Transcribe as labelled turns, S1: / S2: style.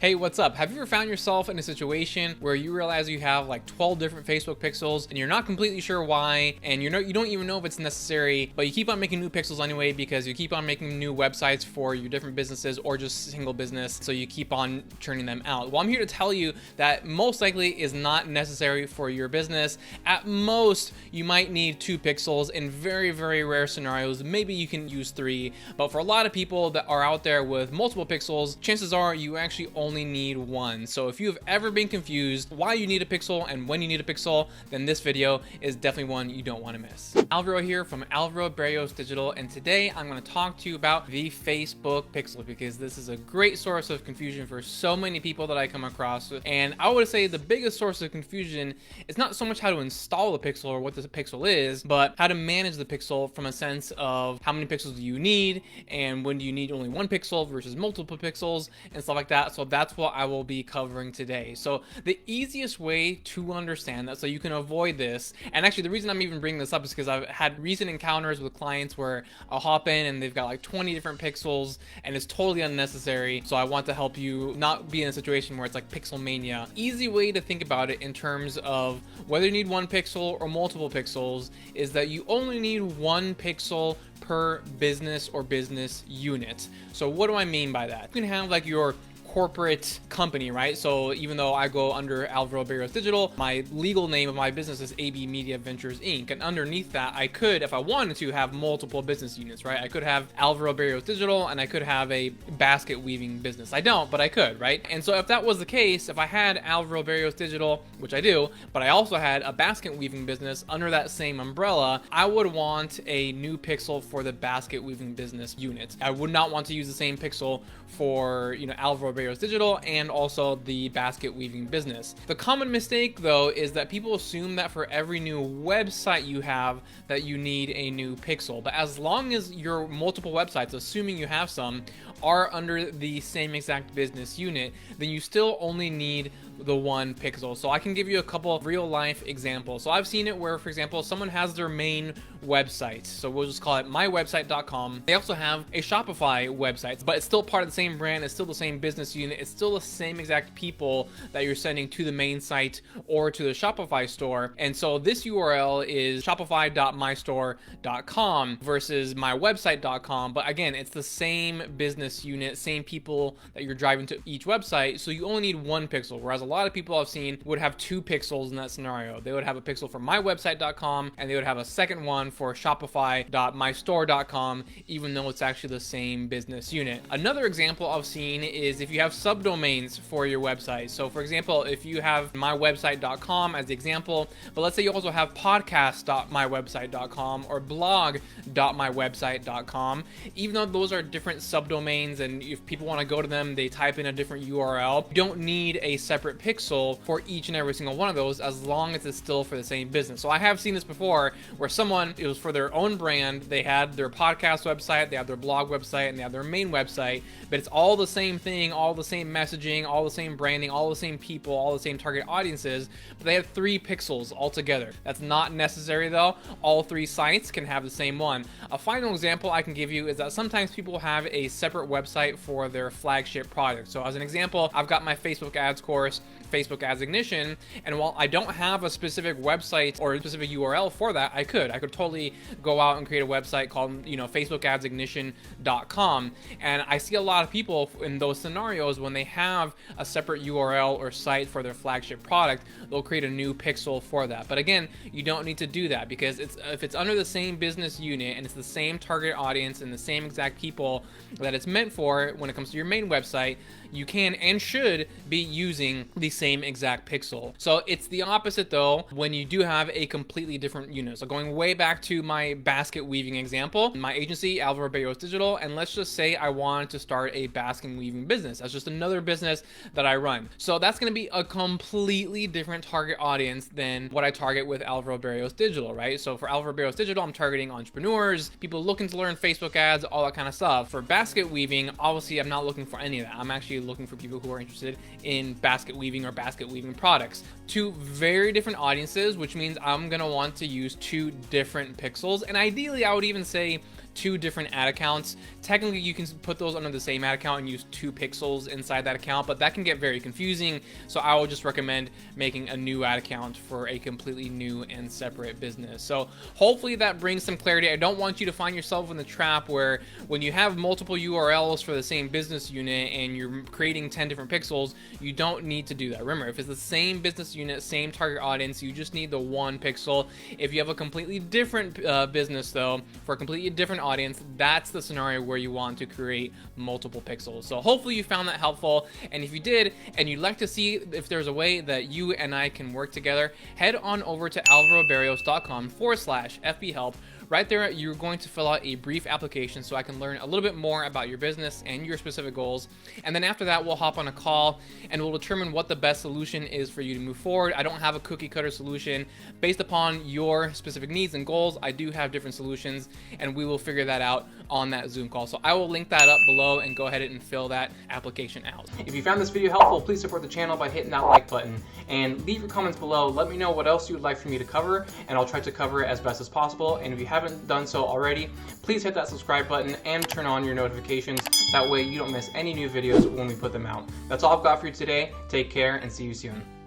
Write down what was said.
S1: Hey, what's up? Have you ever found yourself in a situation where you realize you have like 12 different Facebook pixels and you're not completely sure why, and you don't even know if it's necessary, but you keep on making new pixels anyway because you keep on making new websites for your different businesses or just single business, so you keep on churning them out? Well, I'm here to tell you that most likely is not necessary for your business. At most, you might need 2 pixels. In very, very rare scenarios, maybe you can use 3, but for a lot of people that are out there with multiple pixels, chances are you actually only need 1. So if you've ever been confused why you need a pixel and when you need a pixel, then this video is definitely one you don't want to miss. 𝐷𝐿 here from 𝐷𝐿 and today I'm going to talk to you about the Facebook pixel, because this is a great source of confusion for so many people that I come across. And I would say the biggest source of confusion is not so much how to install the pixel or what the pixel is, but how to manage the pixel from a sense of how many pixels do you need and when do you need only 1 pixel versus multiple pixels and stuff like that. So that's what I will be covering today. So the easiest way to understand that, so you can avoid this, and actually the reason I'm even bringing this up is because I've had recent encounters with clients where I'll hop in and they've got like 20 different pixels and it's totally unnecessary. So I want to help you not be in a situation where it's like pixel mania. Easy way to think about it in terms of whether you need 1 pixel or multiple pixels is that you only need 1 pixel per business or business unit. So what do I mean by that? You can have like your corporate company, right? So even though I go under 𝐷𝐿, my legal name of my business is AB Media Ventures Inc. And underneath that, I could, if I wanted to, have multiple business units, right? I could have 𝐷𝐿 and I could have a basket weaving business. I don't, but I could, right? And so if that was the case, if I had 𝐷𝐿, which I do, but I also had a basket weaving business under that same umbrella, I would want a new pixel for the basket weaving business unit. I would not want to use the same pixel for, 𝐷𝐿 and also the basket weaving business. The common mistake though is that people assume that for every new website you have that you need a new pixel, but as long as your multiple websites, assuming you have some, are under the same exact business unit, then you still only need the 1 pixel. So I can give you a couple of real life examples. So I've seen it where, for example, someone has their main website, so we'll just call it mywebsite.com. They also have a Shopify website, but it's still part of the same brand, it's still the same business unit, it's still the same exact people that you're sending to the main site or to the Shopify store. And so this URL is shopify.mystore.com versus mywebsite.com, but again, it's the same business unit, same people that you're driving to each website, so you only need 1 pixel, whereas a lot of people I've seen would have 2 pixels in that scenario. They would have a pixel for mywebsite.com and they would have a second one for shopify.mystore.com, even though it's actually the same business unit. Another example I've seen is if you have subdomains for your website. So for example, if you have mywebsite.com as the example, but let's say you also have podcast.mywebsite.com or blog.mywebsite.com, even though those are different subdomains and if people want to go to them, they type in a different URL, you don't need a separate pixel for each and every single one of those as long as it's still for the same business. So I have seen this before where someone, it was for their own brand, they had their podcast website, they have their blog website, and they have their main website, but it's all the same thing, all the same messaging, all the same branding, all the same people, all the same target audiences, but they have 3 pixels altogether. That's not necessary though. All 3 sites can have the same one. A final example I can give you is that sometimes people have a separate website for their flagship product. So as an example, I've got my Facebook ads course, Facebook Ads Ignition, and while I don't have a specific website or a specific URL for that, I could totally go out and create a website called, facebookadsignition.com. And I see a lot of people in those scenarios when they have a separate URL or site for their flagship product, they'll create a new pixel for that. But again, you don't need to do that because if it's under the same business unit and it's the same target audience and the same exact people that it's meant for when it comes to your main website, you can and should be using the same exact pixel. So it's the opposite though when you do have a completely different unit. So going way back to my basket weaving example, my agency 𝐷𝐿, and let's just say I wanted to start a basket weaving business. That's just another business that I run. So that's going to be a completely different target audience than what I target with 𝐷𝐿, right? So for 𝐷𝐿, I'm targeting entrepreneurs, people looking to learn Facebook ads, all that kind of stuff. For basket weaving, obviously I'm not looking for any of that. I'm actually looking for people who are interested in basket weaving or basket weaving products. 2 very different audiences, which means I'm going to want to use 2 different pixels. And ideally, I would even say 2 different ad accounts. Technically, you can put those under the same ad account and use 2 pixels inside that account, but that can get very confusing. So I would just recommend making a new ad account for a completely new and separate business. So hopefully that brings some clarity. I don't want you to find yourself in the trap where when you have multiple URLs for the same business unit and you're creating 10 different pixels, you don't need to do that. Remember, if it's the same business unit, same target audience, you just need the 1 pixel. If you have a completely different business though, for a completely different audience, that's the scenario where you want to create multiple pixels. So hopefully you found that helpful, and if you did and you'd like to see if there's a way that you and I can work together, head on over to alvarobarrios.com/FBHelp. Right there, you're going to fill out a brief application so I can learn a little bit more about your business and your specific goals. And then after that, we'll hop on a call and we'll determine what the best solution is for you to move forward. I don't have a cookie cutter solution. Based upon your specific needs and goals, I do have different solutions, and we will figure that out on that Zoom call. So I will link that up below and go ahead and fill that application out. If you found this video helpful, please support the channel by hitting that like button and leave your comments below. Let me know what else you would like for me to cover, and I'll try to cover it as best as possible. And if you haven't done so already, please hit that subscribe button and turn on your notifications. That way you don't miss any new videos when we put them out. That's all I've got for you today. Take care and see you soon.